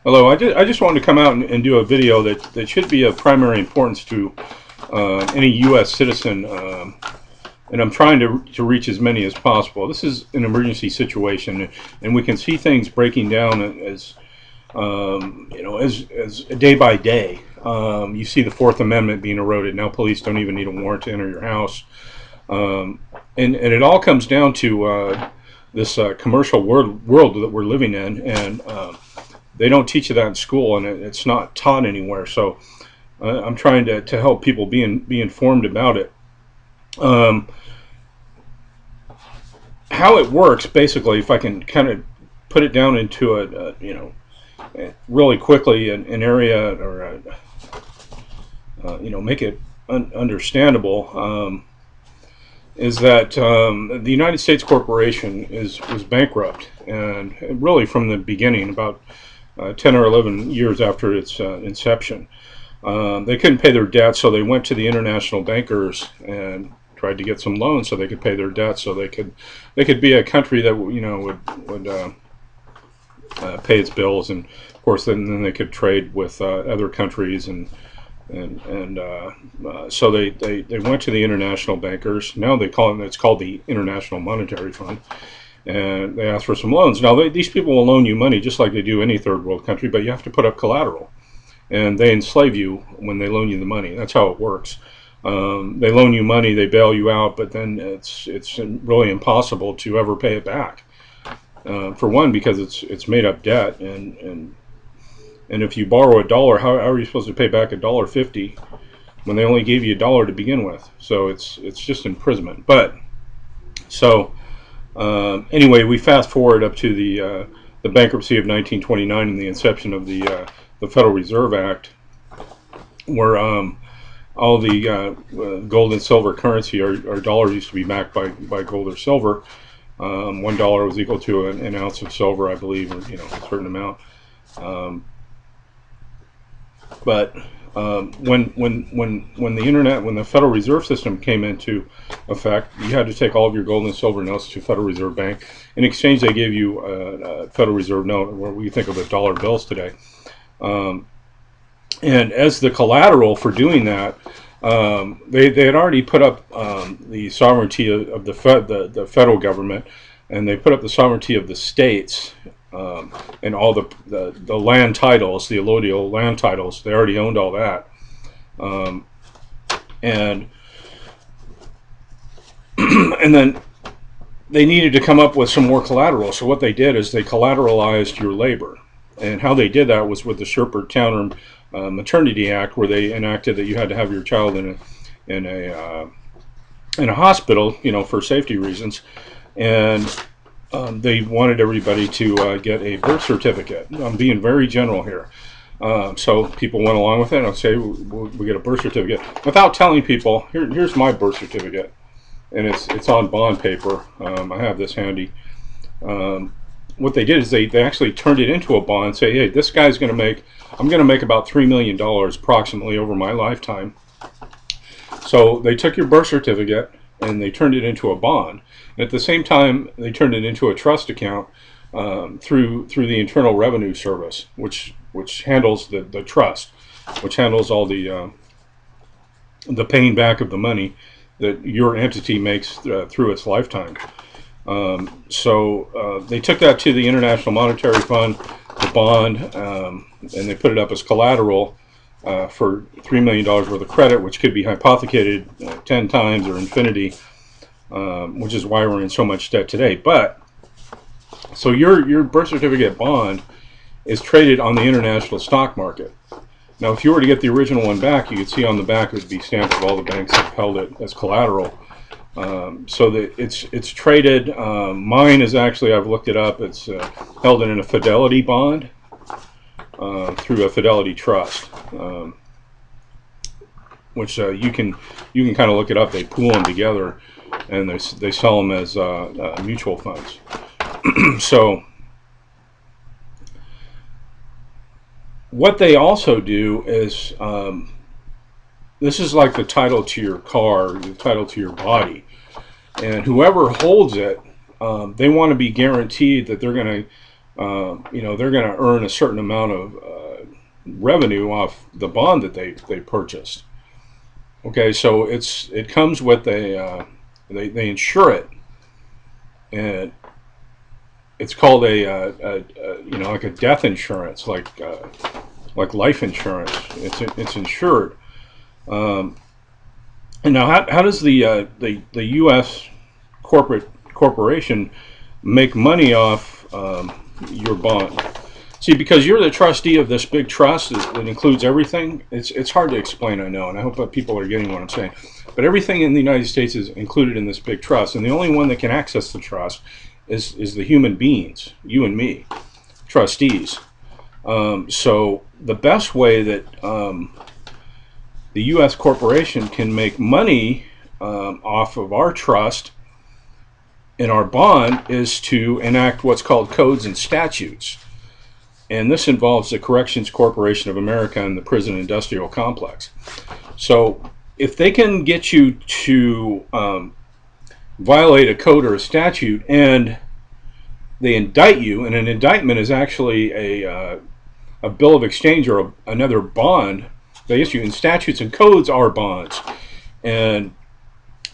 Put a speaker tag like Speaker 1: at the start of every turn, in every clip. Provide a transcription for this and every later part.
Speaker 1: Hello, I just wanted to come out and do a video that should be of primary importance to any U.S. citizen, and I'm trying to reach as many as possible. This is an emergency situation, and we can see things breaking down as as day by day. You see the Fourth Amendment being eroded. Now police don't even need a warrant to enter your house, and it all comes down to this commercial world that we're living in, and they don't teach you that in school, and it's not taught anywhere. So I'm trying to help people be informed about it. How it works, basically, if I can kind of put it down into really quickly, an area, or make it understandable. Is that the United States Corporation was bankrupt, and really from the beginning, about 10 or 11 years after its inception. They couldn't pay their debt, so they went to the international bankers and tried to get some loans so they could pay their debt, so they could be a country that would pay its bills, and of course then they could trade with other countries, and so they went to the international bankers. Now it's called the International Monetary Fund, and they asked for some loans. Now these people will loan you money just like they do any third world country, but you have to put up collateral, and they enslave you when they loan you the money. That's how it works. They loan you money, they bail you out, but then it's really impossible to ever pay it back. For one, because it's made up debt, and if you borrow a dollar, how are you supposed to pay back $1.50 when they only gave you $1 to begin with? So it's just imprisonment. But so anyway, we fast forward up to the bankruptcy of 1929 and the inception of the Federal Reserve Act, where all the gold and silver currency, our dollar used to be backed by gold or silver. $1 was equal to an ounce of silver, I believe, or a certain amount. But when the Federal Reserve System came into effect, you had to take all of your gold and silver notes to Federal Reserve Bank. In exchange, they gave you a Federal Reserve note, where we think of as dollar bills today. And as the collateral for doing that, they had already put up the sovereignty of the federal government, and they put up the sovereignty of the states, and all the land titles, the allodial land titles. They already owned all that, and and then they needed to come up with some more collateral. So what they did is they collateralized your labor, and how they did that was with the Sherper-Towner Maternity Act, where they enacted that you had to have your child in a hospital, for safety reasons, and they wanted everybody to get a birth certificate. I'm being very general here. So people went along with it, and I'll say we get a birth certificate without telling people, here's my birth certificate, and it's on bond paper. I have this handy. What they did is they actually turned it into a bond and say, hey, this guy's I'm going to make about $3 million approximately over my lifetime. So they took your birth certificate and they turned it into a bond. And at the same time, they turned it into a trust account through the Internal Revenue Service, which handles the trust, which handles all the paying back of the money that your entity makes through its lifetime. So they took that to the International Monetary Fund, the bond, and they put it up as collateral for $3 million worth of credit, which could be hypothecated 10 times or infinity, which is why we're in so much debt today. But so your birth certificate bond is traded on the international stock market. Now, if you were to get the original one back, you could see on the back it would be stamped of all the banks that held it as collateral. So that it's traded. Mine is actually, I've looked it up, it's held in a fidelity bond through a fidelity trust, which you can kind of look it up. They pool them together, and they sell them as mutual funds. So what they also do is, this is like the title to your car, the title to your body. And whoever holds it, they want to be guaranteed that they're going they're going to earn a certain amount of revenue off the bond that they purchased. Okay, so it comes with they insure it, and it's called like a death insurance, like life insurance. It's insured. And now, how does the U.S. corporation make money off your bond? See, because you're the trustee of this big trust that includes everything, it's hard to explain, I know, and I hope that people are getting what I'm saying. But everything in the United States is included in this big trust, and the only one that can access the trust is the human beings, you and me, trustees. So the best way that the U.S. corporation can make money off of our trust in our bond is to enact what's called codes and statutes. And this involves the Corrections Corporation of America and the prison industrial complex. So if they can get you to violate a code or a statute and they indict you, and an indictment is actually a bill of exchange or another bond they issue, and statutes and codes are bonds. And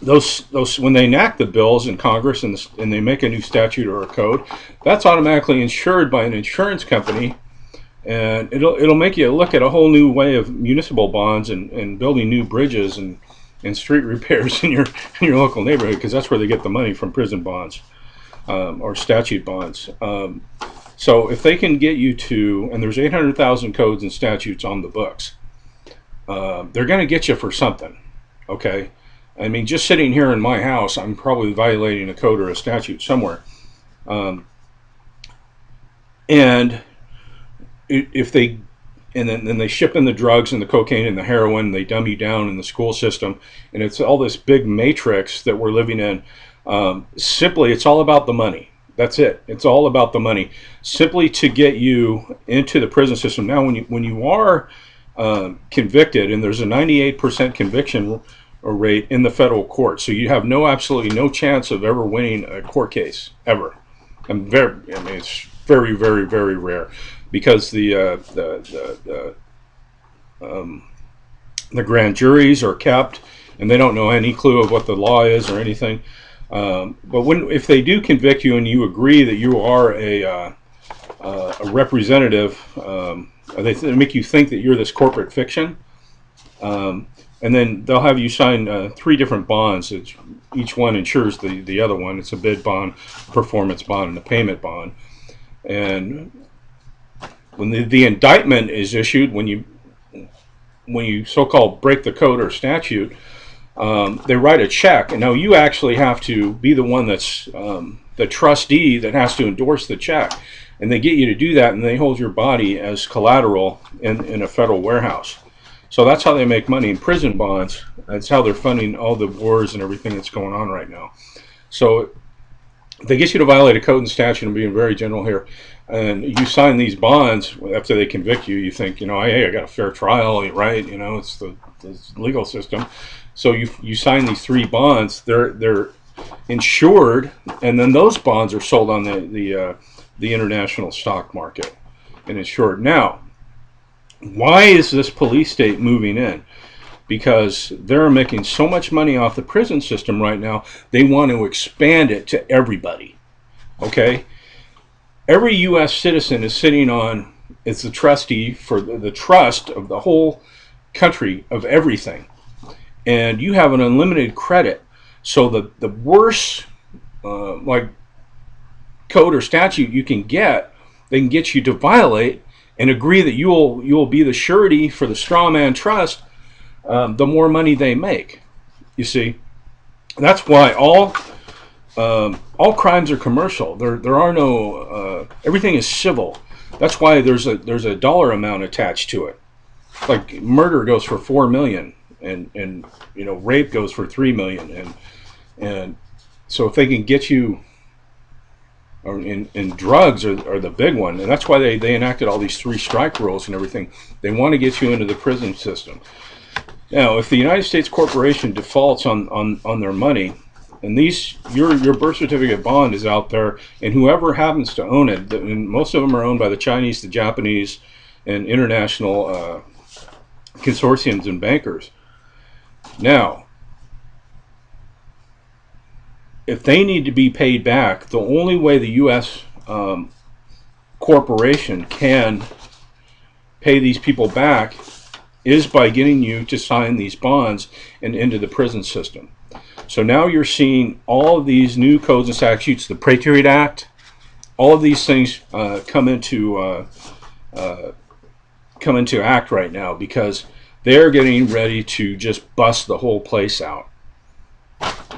Speaker 1: those when they enact the bills in Congress and they make a new statute or a code, that's automatically insured by an insurance company, and it'll make you look at a whole new way of municipal bonds and building new bridges and street repairs in your local neighborhood, because that's where they get the money from, prison bonds or statute bonds. So if they can get you to, and there's 800,000 codes and statutes on the books, they're going to get you for something, okay? I mean, just sitting here in my house, I'm probably violating a code or a statute somewhere. And if they, and then they ship in the drugs and the cocaine and the heroin, they dumb you down in the school system, and it's all this big matrix that we're living in. Simply, it's all about the money. That's it. It's all about the money, simply to get you into the prison system. Now, when you are convicted, and there's a 98% conviction rate in the federal court, so you have absolutely no chance of ever winning a court case ever. It's very, very, very rare, because the grand juries are kept, and they don't know any clue of what the law is or anything. But if they do convict you and you agree that you are a representative, they make you think that you're this corporate fiction. And then they'll have you sign 3 different bonds. Each one insures the other one. It's a bid bond, performance bond, and a payment bond. And when the indictment is issued, when you so-called break the code or statute, they write a check. And now you actually have to be the one that's the trustee that has to endorse the check. And they get you to do that, and they hold your body as collateral in a federal warehouse. So that's how they make money in prison bonds. That's how they're funding all the wars and everything that's going on right now. So they get you to violate a code and statute. I'm being very general here. And you sign these bonds after they convict you. You think, hey, I got a fair trial, right? It's the legal system. So you sign these 3 bonds. They're insured, and then those bonds are sold on the international stock market and insured. Now, why is this police state moving in? Because they're making so much money off the prison system right now, they want to expand it to everybody. Okay? Every U.S. citizen is sitting on, it's the trustee for the trust of the whole country of everything. And you have an unlimited credit. So the worst like code or statute you can get, they can get you to violate and agree that you'll be the surety for the straw man trust, the more money they make. You see, that's why all crimes are commercial. There are no everything is civil. That's why there's a dollar amount attached to it. Like murder goes for $4 million, and rape goes for $3 million, and so if they can get you. And drugs are the big one, and that's why they enacted all these 3 strike rules and everything. They want to get you into the prison system. Now, if the United States corporation defaults on their money, And your birth certificate bond is out there, and whoever happens to own it, and most of them are owned by the Chinese, the Japanese, and international consortiums and bankers. Now, if they need to be paid back, the only way the U.S. Corporation can pay these people back is by getting you to sign these bonds and into the prison system. So now you're seeing all of these new codes and statutes, the Patriot Act, all of these things come into act right now because they're getting ready to just bust the whole place out.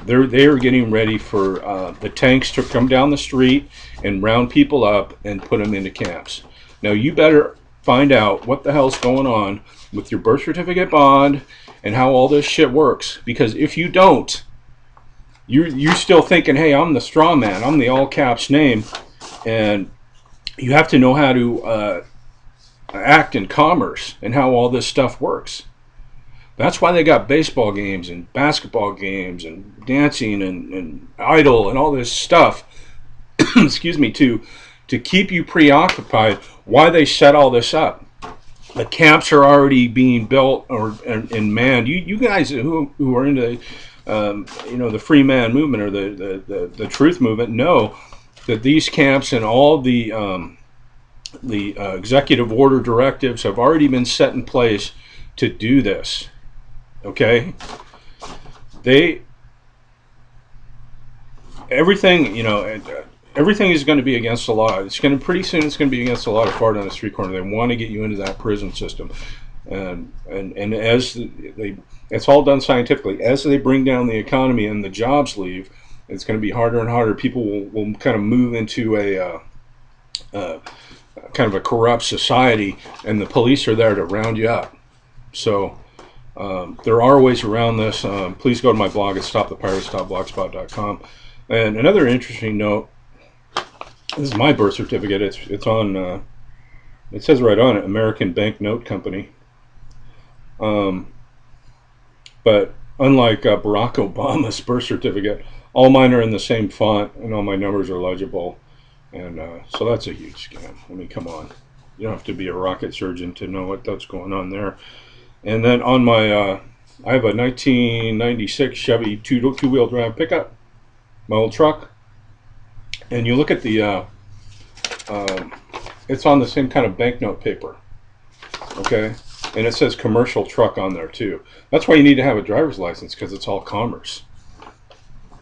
Speaker 1: They're getting ready for the tanks to come down the street and round people up and put them into camps. Now you better find out what the hell's going on with your birth certificate bond and how all this shit works. Because if you don't, you're still thinking, hey, I'm the straw man, I'm the all caps name, and you have to know how to act in commerce and how all this stuff works. That's why they got baseball games and basketball games and dancing and idol and all this stuff, excuse me, to keep you preoccupied. Why they set all this up. The camps are already being built and manned. You guys who are into the free man movement or the truth movement know that these camps and all the executive order directives have already been set in place to do this. Okay, everything is going to be against the law. Pretty soon it's going to be against the law to fart on the street corner. They want to get you into that prison system, and as it's all done scientifically. As they bring down the economy and the jobs leave, it's going to be harder and harder. People will kind of move into a kind of a corrupt society, and the police are there to round you up. So. There are ways around this. Please go to my blog at stopthepirates.blogspot.com. And another interesting note, this is my birth certificate. It's on, it says right on it, American Bank Note Company. But unlike Barack Obama's birth certificate, all mine are in the same font and all my numbers are legible. And so that's a huge scam. I mean, come on. You don't have to be a rocket surgeon to know what's going on there. And then on my, I have a 1996 Chevy two-wheel drive pickup, my old truck. And you look at the, it's on the same kind of banknote paper, okay? And it says commercial truck on there too. That's why you need to have a driver's license, because it's all commerce.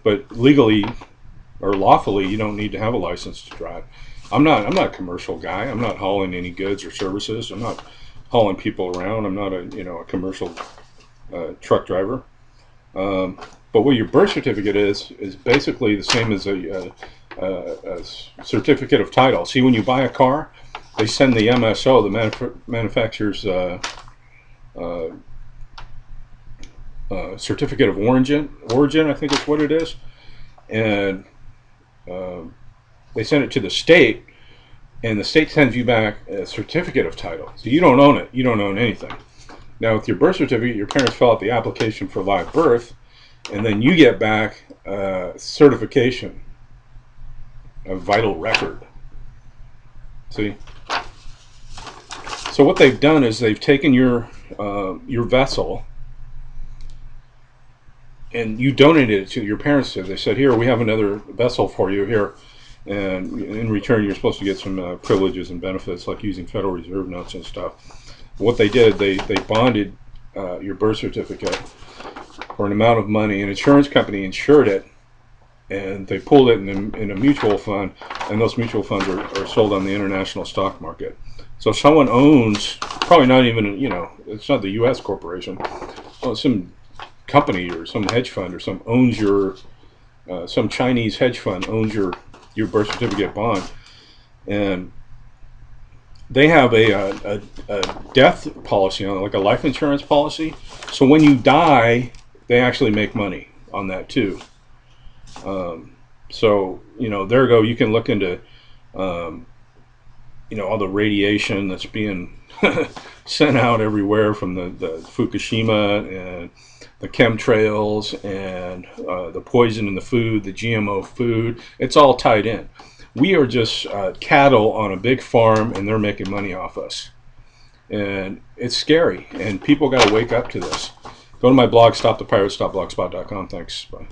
Speaker 1: But legally or lawfully, you don't need to have a license to drive. I'm not a commercial guy. I'm not hauling any goods or services. I'm not hauling people around. I'm not a commercial truck driver. But what your birth certificate is basically the same as a certificate of title. See, when you buy a car, they send the MSO, the manufacturer's certificate of origin, I think is what it is, and they send it to the state. And the state sends you back a certificate of title. So you don't own it. You don't own anything. Now, with your birth certificate, your parents fill out the application for live birth, and then you get back certification, a vital record. See? So what they've done is they've taken your vessel, and you donated it to your parents. They said, here, we have another vessel for you here. And in return, you're supposed to get some privileges and benefits, like using Federal Reserve notes and stuff. What they did, they bonded your birth certificate for an amount of money. An insurance company insured it, and they pulled it in a mutual fund, and those mutual funds are sold on the international stock market. So someone owns, probably not even, it's not the U.S. corporation, some company or some hedge fund or some Chinese hedge fund owns your birth certificate bond, and they have a death policy on it, like a life insurance policy. So when you die, they actually make money on that too. So there you go. You can look into all the radiation that's being sent out everywhere from the Fukushima and the chemtrails and the poison in the food, the GMO food. It's all tied in. We are just cattle on a big farm, and they're making money off us. And it's scary, and people got to wake up to this. Go to my blog, stopthepirates.blogspot.com. Thanks. Bye.